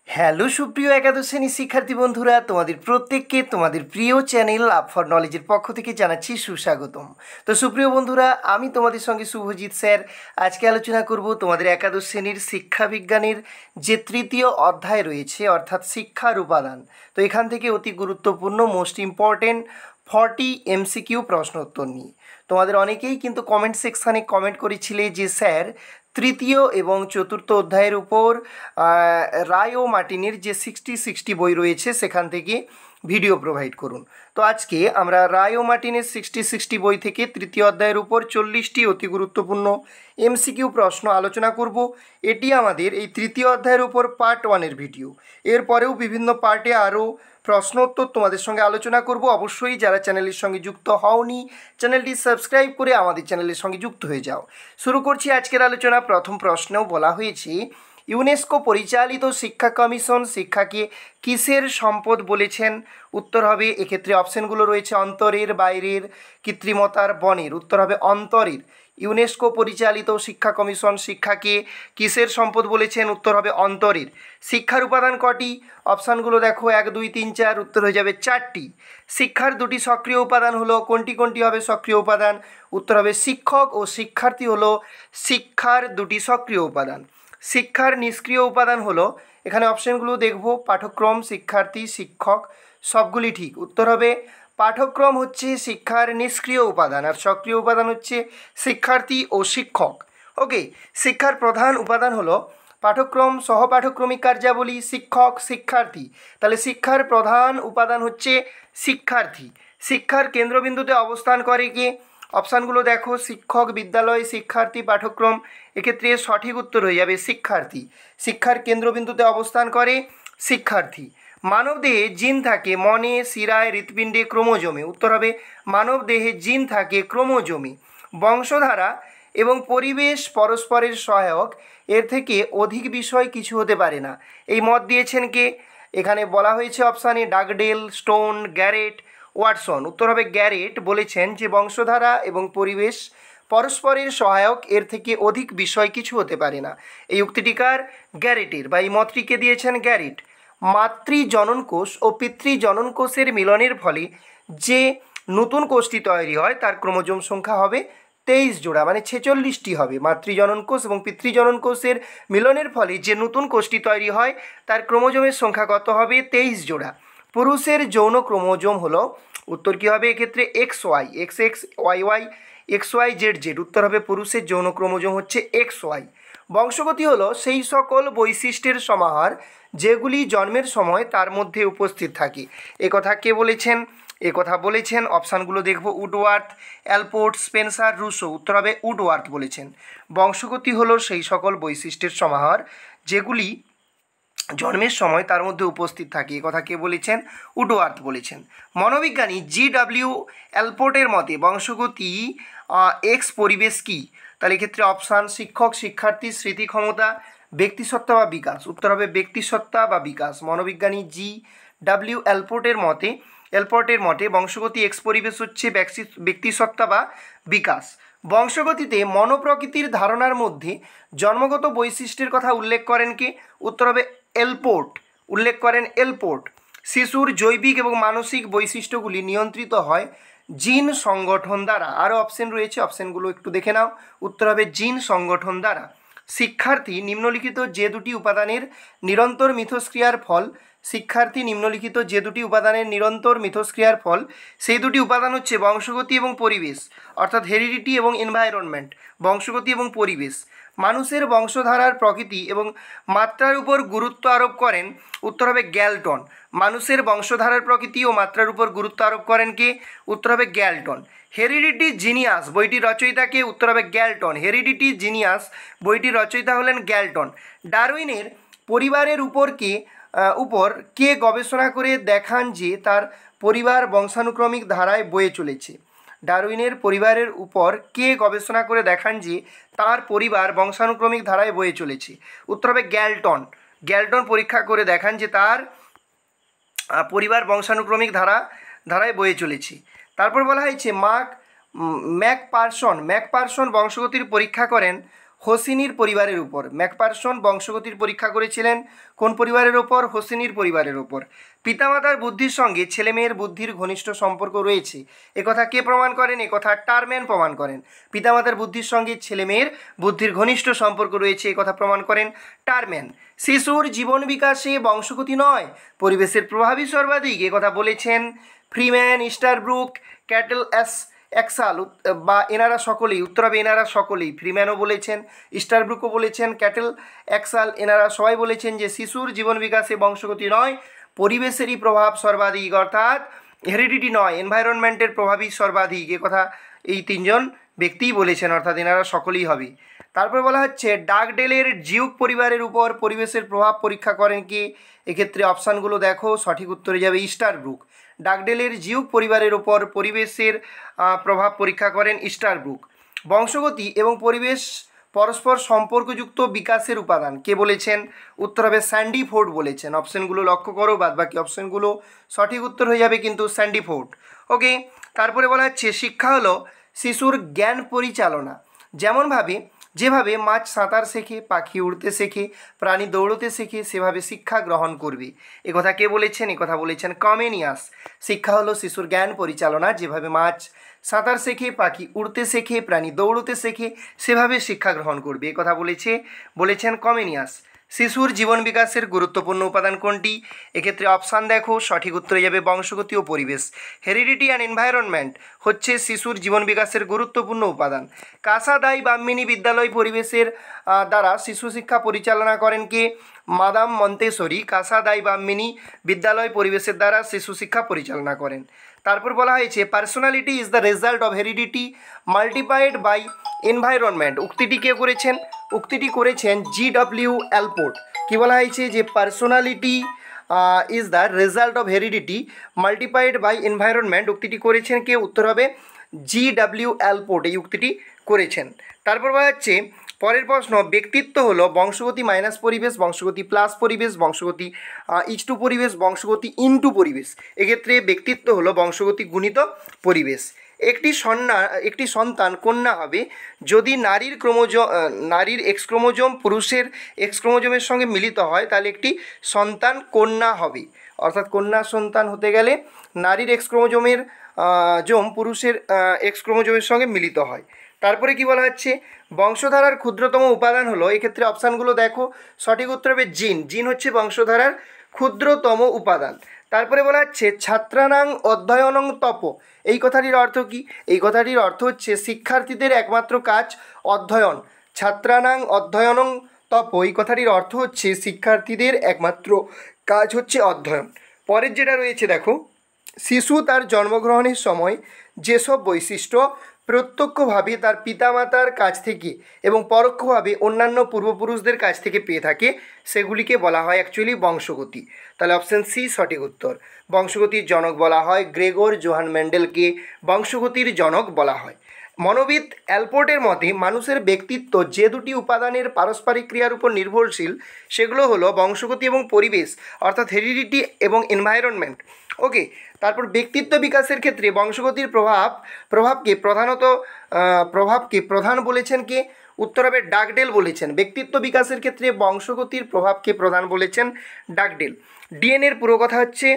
Hello সুপ্রিয় একাদশ শ্রেণীর শিক্ষার্থী বন্ধুরা, তোমাদের প্রত্যেককে তোমাদের প্রিয় চ্যানেল লাভ ফর নলেজের পক্ষ থেকে জানাচ্ছি সুস্বাগতম। তো সুপ্রিয় বন্ধুরা, আমি তোমাদের সঙ্গে শুভজিৎ স্যার আজকে আলোচনা করব তোমাদের একাদশ শ্রেণীর শিক্ষা বিজ্ঞানের যে তৃতীয় অধ্যায় রয়েছে অর্থাৎ শিক্ষার উপাদান। তো এখান থেকে অতি গুরুত্বপূর্ণ মোস্ট ইম্পর্টেন্ট 40 MCQ প্রশ্ন উত্তর নিয়ে তোমাদের অনেকেই কিন্তু কমেন্ট সেকশানে কমেন্ট করেছিলে যে স্যার তৃতীয় এবং চতুর্থ অধ্যায়ের উপর রায় ও মার্টিনের যে 60 বই রয়েছে সেখান থেকে ভিডিও প্রোভাইড করুন। তো আজকে আমরা রায় ও মার্টিনের 60 বই থেকে তৃতীয় অধ্যায়ের উপর 40টি অতি গুরুত্বপূর্ণ MCQ প্রশ্ন আলোচনা করব। এটি আমাদের এই তৃতীয় অধ্যায়ের উপর পার্ট 1-এর ভিডিও। এরপরেও বিভিন্ন পার্টে আরও প্রশ্ন উত্তর তোমাদের সঙ্গে আলোচনা করব। অবশ্যই যারা চ্যানেলের সঙ্গে যুক্ত হওনি, চ্যানেলটি সাবস্ক্রাইব করে আমাদের চ্যানেলের সঙ্গে যুক্ত হয়ে যাও। শুরু করছি আজকের আলোচনা। প্রথম প্রশ্নেও বলা হয়েছে, ইউনেস্কো পরিচালিত শিক্ষা কমিশন শিক্ষাকে কিসের সম্পদ বলেছেন? উত্তর হবে, এক্ষেত্রে অপশানগুলো রয়েছে অন্তরের, বাইরের, কৃত্রিমতার, বনের। উত্তর হবে অন্তরের। ইউনেস্কো পরিচালিত শিক্ষা কমিশন শিক্ষাকে কিসের সম্পদ বলেছেন? উত্তর হবে অন্তরের। শিক্ষার উপাদান কটি? অপশানগুলো দেখো 1, 2, 3, 4। উত্তর হয়ে যাবে 4টি। শিক্ষার দুটি সক্রিয় উপাদান হলো কোনটি কোনটি হবে সক্রিয় উপাদান? উত্তর হবে শিক্ষক ও শিক্ষার্থী হলো শিক্ষার দুটি সক্রিয় উপাদান। শিক্ষার নিষ্ক্রিয় উপাদান হলো, এখানে অপশানগুলো দেখব, পাঠ্যক্রম, শিক্ষার্থী, শিক্ষক। সবগুলি ঠিক। উত্তর হবে পাঠ্যক্রম হচ্ছে শিক্ষার নিষ্ক্রিয় উপাদান আর সক্রিয় উপাদান হচ্ছে শিক্ষার্থী ও শিক্ষক। ওকে, শিক্ষার প্রধান উপাদান হলো পাঠ্যক্রম, সহপাঠক্রমিক কার্যাবলী, শিক্ষক, শিক্ষার্থী। তাহলে শিক্ষার প্রধান উপাদান হচ্ছে শিক্ষার্থী। শিক্ষার কেন্দ্রবিন্দুতে অবস্থান করে কে? অপশানগুলো দেখো, শিক্ষক, বিদ্যালয়, শিক্ষার্থী, পাঠ্যক্রম। এক্ষেত্রে সঠিক উত্তর হয়ে যাবে শিক্ষার্থী। শিক্ষার কেন্দ্রবিন্দুতে অবস্থান করে শিক্ষার্থী। মানবদেহে জিন থাকে মনে, শিরায়, হৃৎপিণ্ডে, ক্রোমোজোমে। উত্তর হবে মানবদেহে জিন থাকে ক্রোমোজোমে। বংশধারা এবং পরিবেশ পরস্পরের সহায়ক, এর থেকে অধিক বিষয় কিছু হতে পারে না। এই মত দিয়েছেন কে? এখানে বলা হয়েছে অপশানে ডাগডেল, স্টোন, গ্যারেট, ওয়াটসন। উত্তর হবে গ্যারেট বলেছেন যে বংশধারা এবং পরিবেশ পরস্পরের সহায়ক, এর থেকে অধিক বিষয় কিছু হতে পারে না। এই উক্তিটিকার গ্যারেটের বা এই মতটিকে দিয়েছেন গ্যারেট। মাতৃজননকোষ ও পিতৃজননকোষের মিলনের ফলে যে নতুন কোষটি তৈরি হয় তার ক্রোমোজোম সংখ্যা হবে 23 জোড়া, মানে 46টি হবে। মাতৃজননকোষ এবং পিতৃজননকোষের মিলনের ফলে যে নতুন কোষটি তৈরি হয় তার ক্রোমোজোমের সংখ্যা কত হবে? 23 জোড়া। পুরুষের যৌন ক্রোমোজোম হলো, উত্তর কী হবে এক্ষেত্রে? XY, XX, YY, XY, ZZ। উত্তর হবে পুরুষের যৌন ক্রোমোজোম হচ্ছে XY। বংশগতি হলো সেই সকল বৈশিষ্ট্যের সমাহার যেগুলি জন্মের সময় তার মধ্যে উপস্থিত থাকে। একথা কে বলেছেন? একথা বলেছেন, অপশানগুলো দেখব, উডওয়ার্থ, অ্যালপোর্ট, স্পেন্সার, রুসো। উত্তর হবে উডওয়ার্থ বলেছেন। বংশগতি হলো সেই সকল বৈশিষ্ট্যের সমাহার যেগুলি জন্মের সময় তার মধ্যে উপস্থিত থাকে। এ কথা কে বলেছেন? উডওয়ার্থ বলেছেন। মনোবিজ্ঞানী GW অ্যালপোর্টের মতে বংশগতি এক্স পরিবেশ কী? তাহলে এক্ষেত্রে অপশান শিক্ষক, শিক্ষার্থী, স্মৃতি ক্ষমতা, ব্যক্তিসত্তা বা বিকাশ। উত্তর হবে ব্যক্তিসত্তা বা বিকাশ। মনোবিজ্ঞানী GW অ্যালপোর্টের মতে বংশগতি এক্স পরিবেশ হচ্ছে ব্যক্তিসত্তা বা বিকাশ। বংশগতিতে মনোপ্রকৃতির ধারণার মধ্যে জন্মগত বৈশিষ্ট্যের কথা উল্লেখ করেন কে? উত্তর হবে এলপোর্ট, উল্লেখ করেন এলপোর্ট। শিশুর জৈবিক এবং মানসিক বৈশিষ্ট্যগুলি নিয়ন্ত্রিত হয় জিন সংগঠন দ্বারা। আরও অপশন রয়েছে, অপশনগুলো একটু দেখে নাও। উত্তর হবে জিন সংগঠন দ্বারা। শিক্ষার্থী নিম্নলিখিত যে দুটি উপাদানের নিরন্তর মিথস্ক্রিয়ার ফল, শিক্ষার্থী নিম্নলিখিত যে দুটি উপাদানের নিরন্তর মিথস্ক্রিয়ার ফল, সেই দুটি উপাদান হচ্ছে বংশগতি এবং পরিবেশ, অর্থাৎ হেরিডিটি এবং এনভায়রনমেন্ট। বংশগতি এবং পরিবেশ। মানুষের বংশধারার প্রকৃতি এবং মাত্রার উপর গুরুত্ব আরোপ করেন, উত্তর হবে গ্যালটন। মানুষের বংশধারার প্রকৃতি ও মাত্রার উপর গুরুত্ব আরোপ করেন কে? উত্তর হবে গ্যালটন। হেরিডিটি জিনিয়াস বইটির রচয়িতা কে? উত্তর হবে গ্যালটন। হেরিডিটি জিনিয়াস বইটির রচয়িতা হলেন গ্যালটন। ডারউইনের পরিবারের উপর কে গবেষণা করে দেখান যে তার পরিবার বংশানুক্রমিক ধারায় বয়ে চলেছে? ডারউইনের পরিবারের উপর কে গবেষণা করে দেখান যে তার পরিবার বংশানুক্রমিক ধারায় বয়ে চলেছে? উত্তর হবে গ্যালটন। গ্যালটন পরীক্ষা করে দেখান যে তার পরিবার বংশানুক্রমিক ধারায় বয়ে চলেছে। তারপর বলা হয়েছে ম্যাকপারসন বংশগতির পরীক্ষা করেন হোসিনির পরিবারের উপর। ম্যাকপারসন বংশগতির পরীক্ষা করেছিলেন কোন পরিবারের ওপর? হোসিনির পরিবারের ওপর। পিতামাতার বুদ্ধির সঙ্গে ছেলেমেয়ের বুদ্ধির ঘনিষ্ঠ সম্পর্ক রয়েছে, একথা কে প্রমাণ করেন? একথা টারম্যান প্রমাণ করেন। পিতামাতার বুদ্ধির সঙ্গে ছেলেমেয়ের বুদ্ধির ঘনিষ্ঠ সম্পর্ক রয়েছে, একথা প্রমাণ করেন টারম্যান। শিশুর জীবন বিকাশে বংশগতি নয়, পরিবেশের প্রভাবই সর্বাধিক, একথা বলেছেন ফ্রিম্যান, ইস্টারব্রুক, ক্যাটেল একসাল বা এনারা সকলেই, উত্তর হবে এনারা সকলেই। ফ্রিম্যানও বলেছেন, ইস্টারব্রুকও বলেছেন, ক্যাটেল একসাল এনারা সবাই বলেছেন যে শিশুর জীবন বিকাশে বংশগতি নয়, পরিবেশেরই প্রভাব সর্বাধিক, অর্থাৎ হেরিডিটি নয়, এনভায়রনমেন্টের প্রভাবই সর্বাধিক, এ কথা এই তিনজন ব্যক্তিই বলেছেন, অর্থাৎ এনারা সকলেই হবে। তারপর বলা হচ্ছে ডাগডেলের জিউক পরিবারের উপর পরিবেশের প্রভাব পরীক্ষা করেন কি? এক্ষেত্রে অপশানগুলো দেখো, সঠিক উত্তরে যাবে ইস্টারব্রুক। ডাগডেলের জিউক পরিবারের উপর পরিবেশের প্রভাব পরীক্ষা করেন ইস্টারব্রুক। বংশগতি এবং পরিবেশ পরস্পর সম্পর্কযুক্ত বিকাশের উপাদান কে বলেছেন? উত্তর হবে স্যান্ডিফোর্ড বলেছেন। অপশানগুলো লক্ষ্য করো, বাদবাকি অপশানগুলো সঠিক উত্তর হয়ে যাবে কিন্তু স্যান্ডিফোর্ড। ওকে, তারপরে বলা হচ্ছে শিক্ষা হলো শিশুর জ্ঞান পরিচালনা। যেভাবে মাছ সাঁতার শেখে, পাখি উড়তে শেখে, প্রাণী দৌড়তে শেখে, সেভাবে শিক্ষা গ্রহণ করবে, একথা কে বলেছেন? একথা বলেছেন কমেনিয়াস। শিক্ষা হলো শিশুর জ্ঞান পরিচালনা, যেভাবে মাছ সাঁতার শেখে, পাখি উড়তে শেখে, প্রাণী দৌড়তে শেখে, সেভাবে শিক্ষা গ্রহণ করবে, একথা বলেছেন কমেনিয়াস। শিশুর জীবন বিকাশের গুরুত্বপূর্ণ উপাদান কোনটি? এক্ষেত্রে অপশান দেখো, সঠিক উত্তরে যাবে বংশগতি ও পরিবেশ। হেরিডিটি অ্যান্ড এনভায়রনমেন্ট হচ্ছে শিশুর জীবন বিকাশের গুরুত্বপূর্ণ উপাদান। কাসাদাই বাম্মিনী বিদ্যালয় পরিবেশের দ্বারা শিশু শিক্ষা পরিচালনা করেন কে? মাদাম মন্তেসরি কাসাদাই বাম্মিনী বিদ্যালয় পরিবেশের দ্বারা শিশু শিক্ষা পরিচালনা করেন। তারপর বলা হয়েছে personality is the result of heredity multiplied by environment. উক্তিটি কে করেছেন? উক্তিটি করেছেন GW অ্যালপোর্ট। কি বলা হয়েছে? যে personality is the result of heredity multiplied by environment, উক্তিটি করেছেন কে? উত্তর হবে GW অ্যালপোর্ট এই উক্তিটি করেছেন। তারপর বলা হচ্ছে পরের প্রশ্ন, ব্যক্তিত্ব হলো বংশগতি মাইনাস পরিবেশ, বংশগতি প্লাস পরিবেশ, বংশগতি ইজ টু পরিবেশ, বংশগতি ইনটু পরিবেশ। এক্ষেত্রে ব্যক্তিত্ব হলো বংশগতি গুণিত পরিবেশ। একটি সন্তান কন্যা হবে যদি নারীর এক্স ক্রোমোজোম পুরুষের এক্স ক্রোমোজোমের সঙ্গে মিলিত হয়, তাহলে একটি সন্তান কন্যা হবে। অর্থাৎ কন্যা সন্তান হতে গেলে নারীর এক্স ক্রোমোজোমের পুরুষের এক্স ক্রোমোজোমের সঙ্গে মিলিত হয়। তারপরে কি বলা হচ্ছে বংশধারার ক্ষুদ্রতম উপাদান হলো, এক্ষেত্রে অপশানগুলো দেখো, সঠিক উত্তর হবে জিন। জিন হচ্ছে বংশধারার ক্ষুদ্রতম উপাদান। তারপরে বলা হচ্ছে ছাত্রানাং অধ্যয়নং তপ, এই কথাটির অর্থ কি? এই কথাটির অর্থ হচ্ছে শিক্ষার্থীদের একমাত্র কাজ অধ্যয়ন। ছাত্রানাং অধ্যয়নং তপ, এই কথাটির অর্থ হচ্ছে শিক্ষার্থীদের একমাত্র কাজ হচ্ছে অধ্যয়ন। পরের যেটা রয়েছে দেখো, শিশু তার জন্মগ্রহণের সময় যেসব বৈশিষ্ট্য প্রত্যক্ষভাবে তার পিতামাতার কাছ থেকে এবং পরোক্ষভাবে অন্যান্য পূর্বপুরুষদের কাছ থেকে পেয়ে থাকে, সেগুলিকে বলা হয় অ্যাকচুয়ালি বংশগতি। তাহলে অপশান সি সঠিক উত্তর। বংশগতির জনক বলা হয় গ্রেগর জোহান মেন্ডেলকে, বংশগতির জনক বলা হয়। মনোবিদ অ্যালপোর্টের মতে মানুষের ব্যক্তিত্ব যে দুটি উপাদানের পারস্পরিক ক্রিয়ার উপর নির্ভরশীল, সেগুলো হলো বংশগতি এবং পরিবেশ, অর্থাৎ হেরিডিটি এবং এনভায়রনমেন্ট। ওকে, তারপর ব্যক্তিত্ব বিকাশের ক্ষেত্রে বংশগতির প্রভাবকে প্রধান বলেছেন কে? উত্তর হবে ডাগডেল বলেছেন। ব্যক্তিত্ব বিকাশের ক্ষেত্রে বংশগতির প্রভাবকে প্রধান বলেছেন ডাগডেল। ডিএনএর পুরো কথা হচ্ছে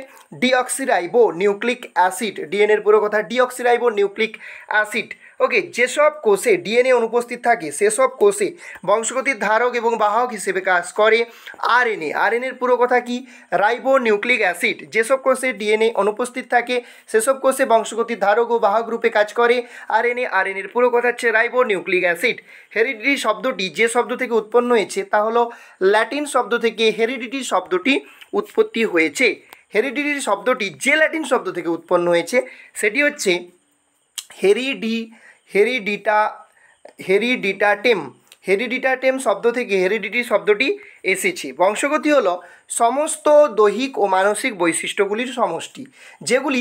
ডিঅক্সিরাইবো নিউক্লিক অ্যাসিড। ডিএনএর পুরো কথা ডিঅক্সিরাইবো নিউক্লিক অ্যাসিড। ওকে, যেসব কোষে ডিএনএ অনুপস্থিত থাকে সেসব কোষে বংশগতির ধারক এবং বাহক হিসেবে কাজ করে আরএনএ। আরএনএর পুরো কথা কি? Ribo nucleic acid. যেসব কোষে ডিএনএ অনুপস্থিত থাকে সেসব কোষে বংশগতির ধারক ও বাহক রূপে কাজ করে আরএনএ। আরএনএর পুরো কথা হচ্ছে রাইবো নিউক্লিক অ্যাসিড। হেরিডিটি শব্দটি যে শব্দ থেকে উৎপন্ন হয়েছে তা হলো ল্যাটিন শব্দ থেকে হেরিডিটি শব্দটি উৎপত্তি হয়েছে। হেরিডিটি শব্দটি যে ল্যাটিন শব্দ থেকে উৎপন্ন হয়েছে সেটি হচ্ছে হেরিডিটাটেম। হেরিডিটাটেম শব্দ থেকে হেরিডিটি শব্দটি এসেছে। বংশগতি হলো সমস্ত দৈহিক ও মানসিক বৈশিষ্ট্যগুলির সমষ্টি, যেগুলি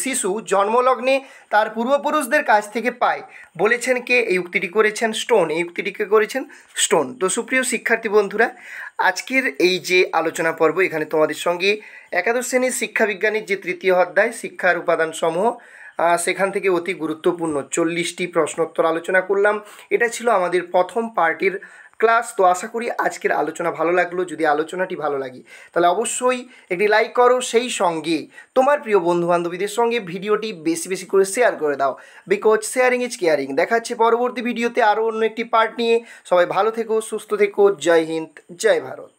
শিশু জন্মলগ্নে তার পূর্বপুরুষদের কাছ থেকে পায়। বলেছেন কে? এই উক্তিটি করেছেন স্টোন। এই উক্তিটিকে করেছেন স্টোন। তো সুপ্রিয় শিক্ষার্থী বন্ধুরা, আজকের এই যে আলোচনা পর্ব, এখানে তোমাদের সঙ্গে একাদশ শ্রেণীর শিক্ষাবিজ্ঞানের যে তৃতীয় অধ্যায় শিক্ষার উপাদান সমূহ সেখান থেকে অতি গুরুত্বপূর্ণ 40টি প্রশ্নোত্তর আলোচনা করলাম। এটা ছিল আমাদের প্রথম পার্টির ক্লাস। তো আশা করি আজকের আলোচনা ভালো লাগলো। যদি আলোচনাটি ভালো লাগে তাহলে অবশ্যই একটি লাইক করো, সেই সঙ্গে তোমার প্রিয় বন্ধুবান্ধবীদের সঙ্গে ভিডিওটি বেশি বেশি করে শেয়ার করে দাও, বিকজ শেয়ারিং ইজ কেয়ারিং। দেখা হচ্ছে পরবর্তী ভিডিওতে আরও অন্য একটি পার্ট নিয়ে। সবাই ভালো থেকো, সুস্থ থেকো। জয় হিন্দ, জয় ভারত।